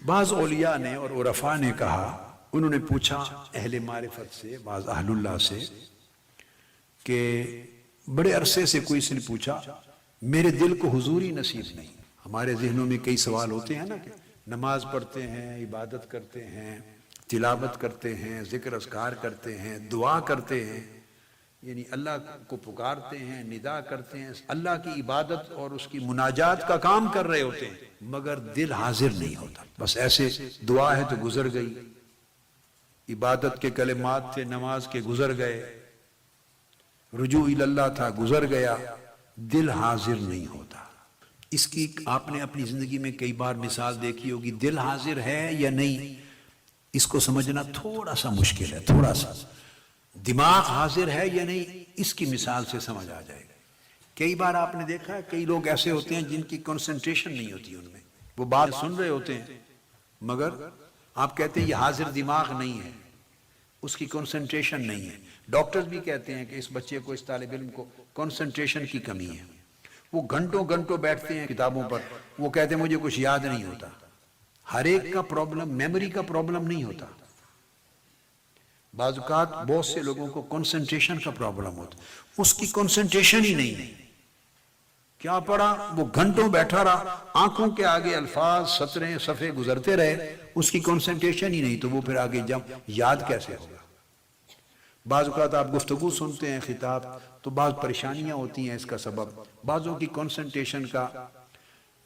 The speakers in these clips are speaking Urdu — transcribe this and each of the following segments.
بعض اولیاء نے اور عرفاء نے کہا، انہوں نے پوچھا اہل معرفت سے، بعض اہل اللہ سے، کہ بڑے عرصے سے کوئی سے نے پوچھا میرے دل کو حضوری نصیب نہیں۔ ہمارے ذہنوں میں کئی سوال ہوتے ہیں نا، کہ نماز پڑھتے ہیں، عبادت کرتے ہیں، تلاوت کرتے ہیں، ذکر اذکار کرتے ہیں، دعا کرتے ہیں، یعنی اللہ کو پکارتے ہیں، ندا کرتے ہیں، اللہ کی عبادت اور اس کی مناجات کا کام کر رہے ہوتے ہیں، مگر دل حاضر نہیں ہوتا۔ بس ایسے دعا ہے تو گزر گئی، عبادت کے کلمات تھے نماز کے گزر گئے، رجوع اللہ تھا گزر گیا، دل حاضر نہیں ہوتا۔ اس کی آپ نے اپنی زندگی میں کئی بار مثال دیکھی ہوگی، دل حاضر ہے یا نہیں اس کو سمجھنا تھوڑا سا مشکل ہے، تھوڑا سا۔ دماغ حاضر ہے یا نہیں اس کی مثال سے سمجھ آ جائے گا۔ کئی بار آپ نے دیکھا ہے کئی لوگ ایسے ہوتے ہیں جن کی کنسنٹریشن نہیں ہوتی ان میں، وہ بات سن رہے ہوتے ہیں مگر آپ کہتے ہیں یہ حاضر دماغ نہیں ہے، اس کی کنسنٹریشن نہیں ہے۔ ڈاکٹرز بھی کہتے ہیں کہ اس بچے کو، اس طالب علم کو کنسنٹریشن کی کمی ہے، وہ گھنٹوں گھنٹوں بیٹھتے ہیں کتابوں پر، وہ کہتے ہیں مجھے کچھ یاد نہیں ہوتا۔ ہر ایک کا پرابلم میموری کا پرابلم نہیں ہوتا، بعض اوقات بہت سے لوگوں کو کنسنٹریشن کا پرابلم ہوتا، اس کی کنسنٹریشن ہی نہیں ہے۔ کیا پڑھا؟ وہ گھنٹوں بیٹھا رہا، آنکھوں کے آگے الفاظ سطریں صفحے گزرتے رہے، اس کی کنسنٹریشن ہی نہیں، تو وہ پھر آگے جب یاد کیسے ہوگا؟ بعض اوقات آپ گفتگو سنتے ہیں، خطاب، تو بعض پریشانیاں ہوتی ہیں اس کا سبب، بعضوں کی کنسنٹریشن کا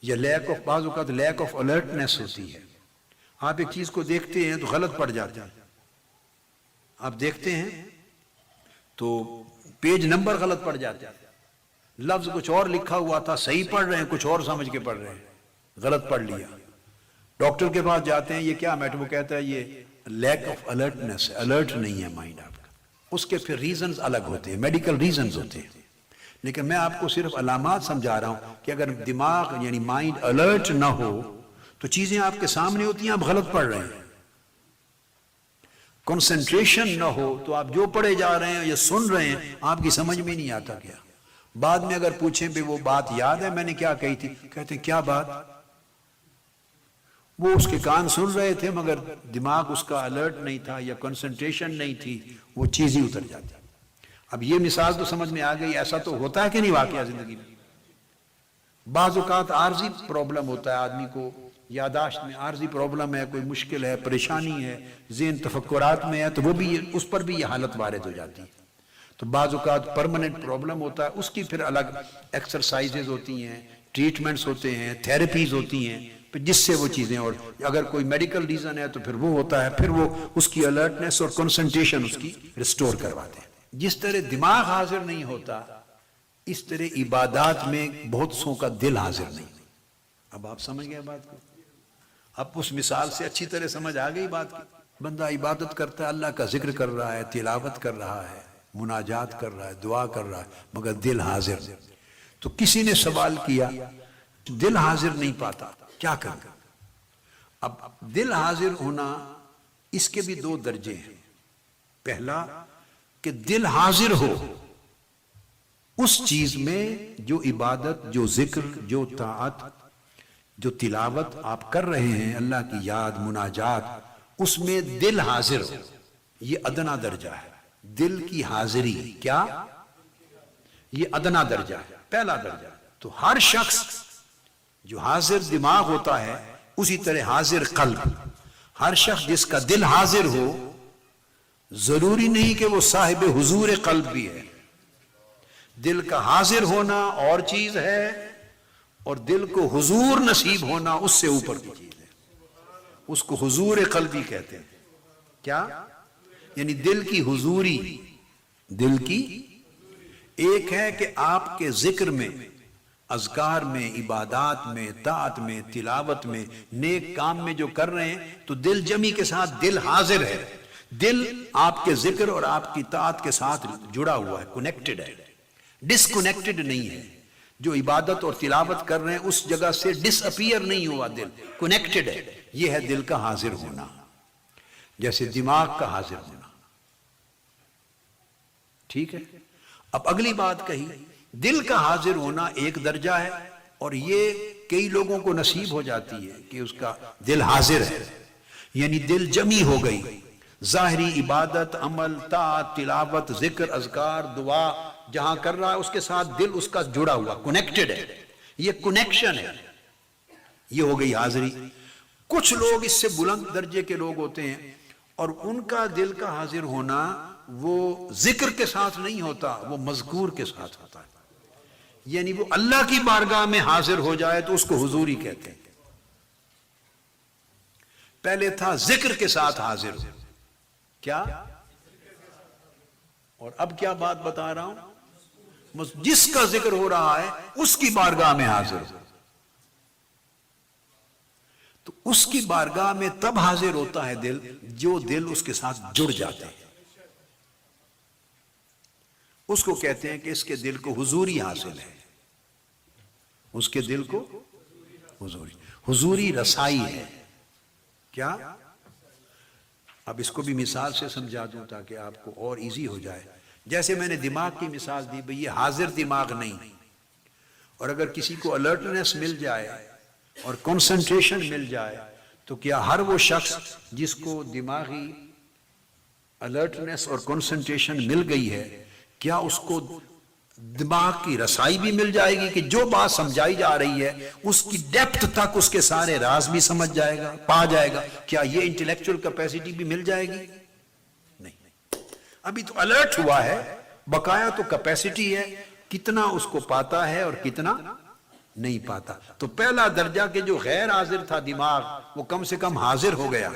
یا بعض اوقات لیک آف الرٹنس ہوتی ہے۔ آپ ایک چیز کو دیکھتے ہیں تو غلط پڑ جاتے ہیں، آپ دیکھتے ہیں تو پیج نمبر غلط پڑ جاتے ہیں، لفظ کچھ اور لکھا ہوا تھا، صحیح پڑھ رہے ہیں، کچھ اور سمجھ کے پڑھ رہے ہیں، غلط پڑھ لیا۔ ڈاکٹر کے پاس جاتے ہیں، یہ کیا میٹر؟ وہ کہتا ہے یہ لیک آف الرٹنس ہے، الرٹ نہیں ہے مائنڈ آپ کا۔ اس کے پھر ریزنز الگ ہوتے ہیں، میڈیکل ریزنز ہوتے ہیں، لیکن میں آپ کو صرف علامات سمجھا رہا ہوں کہ اگر دماغ یعنی مائنڈ الرٹ نہ ہو تو چیزیں آپ کے سامنے ہوتی ہیں، آپ غلط پڑھ رہے ہیں۔ کنسنٹریشن نہ ہو تو آپ جو پڑھے جا رہے ہیں یا سن رہے ہیں آپ کی سمجھ میں نہیں آتا کیا۔ بعد میں اگر پوچھیں بھی وہ بات یاد ہے میں نے کیا کہی تھی، کہتے ہیں کیا بات؟ وہ اس کے کان سن رہے تھے مگر دماغ اس کا الرٹ نہیں تھا یا کنسنٹریشن نہیں تھی، وہ چیز ہی اتر جاتی۔ اب یہ مثال تو سمجھ میں آ گئی، ایسا تو ہوتا ہے کہ نہیں واقعہ زندگی میں؟ بعض اوقات عارضی پرابلم ہوتا ہے آدمی کو، یاداشت میں عارضی پرابلم ہے، کوئی مشکل ہے، پریشانی ہے، ذہن تفکرات میں ہے، تو وہ بھی اس پر بھی یہ حالت وارد ہو جاتی ہے۔ تو بعض اوقات پرماننٹ پرابلم ہوتا ہے، اس کی پھر الگ ایکسرسائزز ہوتی ہیں، ٹریٹمنٹس ہوتے ہیں، تھیراپیز ہوتی ہیں، جس سے وہ چیزیں، اور اگر کوئی میڈیکل ریزن ہے تو پھر وہ ہوتا ہے، پھر وہ اس کی الرٹنس اور کنسنٹریشن اس کی ریسٹور کرواتے ہیں۔ جس طرح دماغ حاضر نہیں ہوتا اس طرح عبادات میں بہت سو کا دل حاضر نہیں۔ اب آپ سمجھ گئے بات کو؟ اب اس مثال سے اچھی طرح سمجھ آ گئی بات کی۔ بندہ عبادت کرتا ہے، اللہ کا ذکر کر رہا ہے، تلاوت کر رہا ہے، مناجات کر رہا ہے، دعا کر رہا ہے، مگر دل حاضر نہیں۔ تو کسی نے سوال کیا دل حاضر نہیں پاتا کیا کریں؟ اب دل حاضر ہونا اس کے بھی دو درجے ہیں۔ پہلا کہ دل حاضر ہو اس چیز میں جو عبادت، جو ذکر، جو طاعت، جو تلاوت آپ کر رہے ہیں، اللہ کی یاد، مناجات، اس میں دل حاضر ہو، یہ ادنا درجہ ہے۔ دل کی حاضری کیا؟ یہ ادنا درجہ ہے، پہلا درجہ۔ تو ہر شخص جو حاضر دماغ ہوتا ہے اسی طرح حاضر قلب، ہر شخص جس کا دل حاضر ہو، ضروری نہیں کہ وہ صاحب حضور قلب بھی ہے۔ دل کا حاضر ہونا اور چیز ہے، اور دل کو حضور نصیب ہونا اس سے اوپر کی چیز ہے، اس کو حضور قلبی کہتے ہیں۔ کیا؟ یعنی دل کی حضوری، دل کی ایک ہے کہ آپ کے ذکر میں، اذکار میں، عبادات میں، طاعت میں، تلاوت میں، نیک کام میں جو کر رہے ہیں تو دل جمی کے ساتھ دل حاضر ہے، دل آپ کے ذکر اور آپ کی طاعت کے ساتھ جڑا ہوا ہے، کنیکٹڈ ہے، ڈسکنیکٹڈ نہیں ہے۔ جو عبادت اور تلاوت کر رہے ہیں اس جگہ سے ڈس اپیئر نہیں ہوا، دل کنیکٹڈ ہے۔ یہ ہے دل کا حاضر ہونا، جیسے دماغ کا حاضر ہونا۔ ٹھیک ہے؟ اب اگلی بات کہی، دل کا حاضر ہونا ایک درجہ ہے، اور یہ کئی لوگوں کو نصیب ہو جاتی ہے کہ اس کا دل حاضر ہے، یعنی دل جمی ہو گئی، ظاہری عبادت، عمل، طاعت، تلاوت، ذکر، اذکار، دعا جہاں کر رہا ہے اس کے ساتھ دل اس کا جڑا ہوا، کنیکٹڈ ہے، یہ کنیکشن ہے، یہ ہو گئی حاضری۔ کچھ لوگ اس سے بلند درجے کے لوگ ہوتے ہیں اور ان کا دل کا حاضر ہونا وہ ذکر کے ساتھ نہیں ہوتا، وہ مذکور کے ساتھ ہوتا ہے، یعنی وہ اللہ کی بارگاہ میں حاضر ہو جائے تو اس کو حضوری کہتے ہیں۔ پہلے تھا ذکر کے ساتھ حاضر ہو، کیا؟ اور اب کیا بات بتا رہا ہوں، جس کا ذکر ہو رہا ہے اس کی بارگاہ میں حاضر ہو، تو اس کی بارگاہ میں تب حاضر ہوتا ہے دل جو دل اس کے ساتھ جڑ جاتا ہے، اس کو کہتے ہیں کہ اس کے دل کو حضوری حاصل ہے، اس کے دل کو حضوری رسائی ہے۔ کیا؟ اب اس کو بھی مثال سے سمجھا دوں تاکہ آپ کو اور ایزی ہو جائے۔ جیسے میں نے دماغ کی مثال دی، بھئی یہ حاضر دماغ نہیں، اور اگر کسی کو الرٹنس مل جائے اور کنسنٹریشن مل جائے تو کیا ہر وہ شخص جس کو دماغی الرٹنس اور کنسنٹریشن مل گئی ہے کیا اس کو دماغ کی رسائی بھی مل جائے گی کہ جو بات سمجھائی جا رہی ہے اس کی ڈیپتھ تک اس کے سارے راز بھی سمجھ جائے گا، پا جائے گا؟ کیا یہ انٹلیکچوئل کیپیسٹی بھی مل جائے گی؟ نہیں، ابھی تو الرٹ ہوا ہے، بقایا تو کیپیسٹی ہے، کتنا اس کو پاتا ہے اور کتنا نہیں پاتا۔ تو پہلا درجہ کہ جو غیر حاضر تھا دماغ وہ کم سے کم حاضر ہو گیا،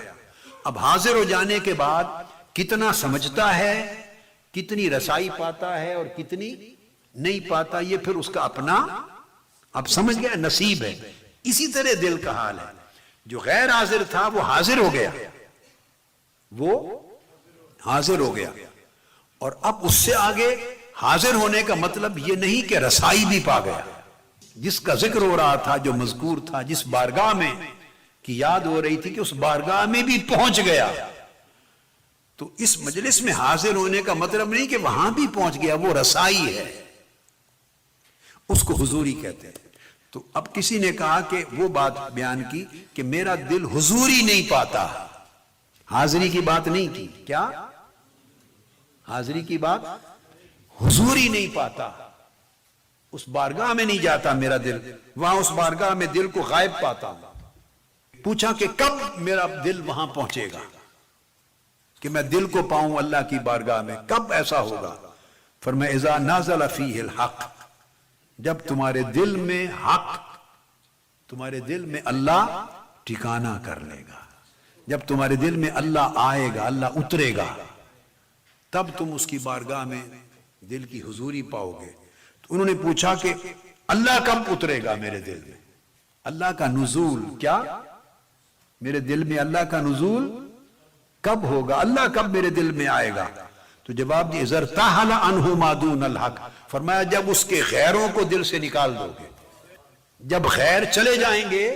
اب حاضر ہو جانے کے بعد کتنا سمجھتا ہے، کتنی رسائی پاتا ہے اور کتنی نہیں پاتا، یہ پھر اس کا اپنا، اب سمجھ گیا، نصیب ہے۔ اسی طرح دل کا حال ہے، جو غیر حاضر تھا وہ حاضر ہو گیا، وہ حاضر ہو گیا، اور اب اس سے آگے حاضر ہونے کا مطلب یہ نہیں کہ رسائی بھی پا گیا، جس کا ذکر ہو رہا تھا، جو مذکور تھا، جس بارگاہ میں کی یاد ہو رہی تھی کہ اس بارگاہ میں بھی پہنچ گیا۔ تو اس مجلس میں حاضر ہونے کا مطلب نہیں کہ وہاں بھی پہنچ گیا، وہ رسائی ہے، اس کو حضوری کہتے ہیں۔ تو اب کسی نے کہا کہ وہ بات بیان کی کہ میرا دل حضوری نہیں پاتا، حاضری کی بات نہیں کی، کیا؟ حاضری کی بات، حضوری نہیں پاتا، اس بارگاہ میں نہیں جاتا میرا دل، وہاں اس بارگاہ میں دل کو غائب پاتا ہوں۔ پوچھا کہ کب میرا دل وہاں پہنچے گا کہ میں دل کو پاؤں اللہ کی بارگاہ میں، کب ایسا ہوگا؟ فرمایا اذا نازل فیہ الحق، جب تمہارے دل میں حق، تمہارے دل میں اللہ ٹھکانہ کر لے گا، جب تمہارے دل میں اللہ آئے گا، اللہ اترے گا، تب تم اس کی بارگاہ میں دل کی حضوری پاؤ گے۔ تو انہوں نے پوچھا کہ اللہ کب اترے گا میرے دل میں؟ اللہ کا نزول، کیا؟ میرے دل میں اللہ کا نزول کب ہوگا؟ اللہ کب میرے دل میں آئے گا؟ تو جواب دی اذا ارتحل عنہ ما دون الحق، فرمایا جب اس کے غیروں کو دل سے نکال دو گے، جب غیر چلے جائیں گے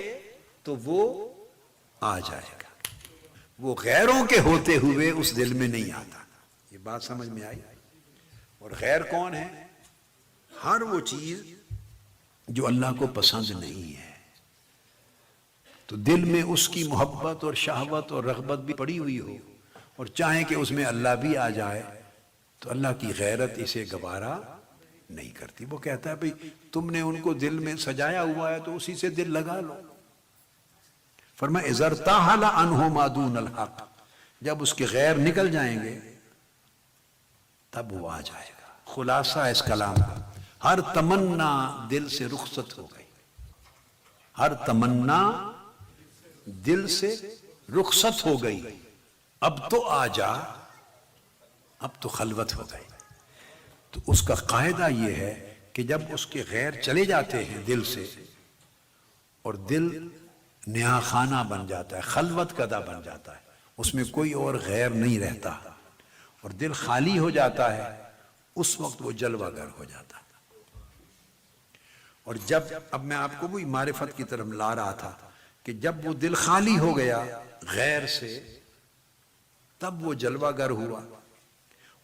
تو وہ آ جائے گا، وہ غیروں کے ہوتے ہوئے اس دل میں نہیں آتا۔ یہ بات سمجھ میں آئی؟ اور غیر کون ہے؟ ہر وہ چیز جو اللہ کو پسند نہیں ہے، تو دل میں اس کی محبت اور شہوت اور رغبت بھی پڑی ہوئی ہو اور چاہیں کہ اس میں اللہ بھی آ جائے تو اللہ کی غیرت اسے گوارا نہیں کرتی۔ وہ کہتا ہے بھئی تم نے ان کو دل میں سجایا ہوا ہے تو اسی سے دل لگا لو۔ فرمایا اذا ارتحل عنہ ما دون الحق، جب اس کے غیر نکل جائیں گے تب وہ آ جائے گا۔ خلاصہ اس کلام کا، ہر تمنا دل سے رخصت ہو گئی، ہر تمنا دل سے رخصت ہو گئی، اب تو آ جا، اب تو خلوت ہو گئی۔ تو اس کا قاعدہ یہ ہے کہ جب اس کے غیر چلے جاتے ہیں دل سے اور دل نیا خانہ بن جاتا ہے، خلوت کدہ بن جاتا ہے، اس میں کوئی اور غیر نہیں رہتا اور دل خالی ہو جاتا ہے، اس وقت وہ جلوہ گر ہو جاتا ہے۔ اور جب، اب میں آپ کو وہی معرفت کی طرف لا رہا تھا کہ جب وہ دل خالی ہو گیا غیر سے تب وہ جلوہ گر ہوا،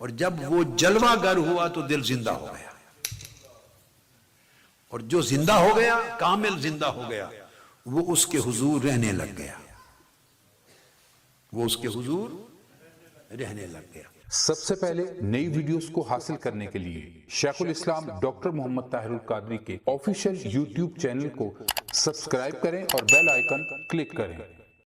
اور جب وہ جلوہ گر ہوا تو دل زندہ ہو گیا۔ اور جو زندہ ہو گیا، کامل زندہ ہو گیا، وہ اس کے حضور رہنے لگ گیا، وہ اس کے حضور رہنے لگ گیا۔ سب سے پہلے نئی ویڈیوز کو حاصل کرنے کے لیے شیخ الاسلام ڈاکٹر محمد طاہر القادری کے آفیشیل یوٹیوب چینل کو سبسکرائب کریں اور بیل آئیکن کلک کریں۔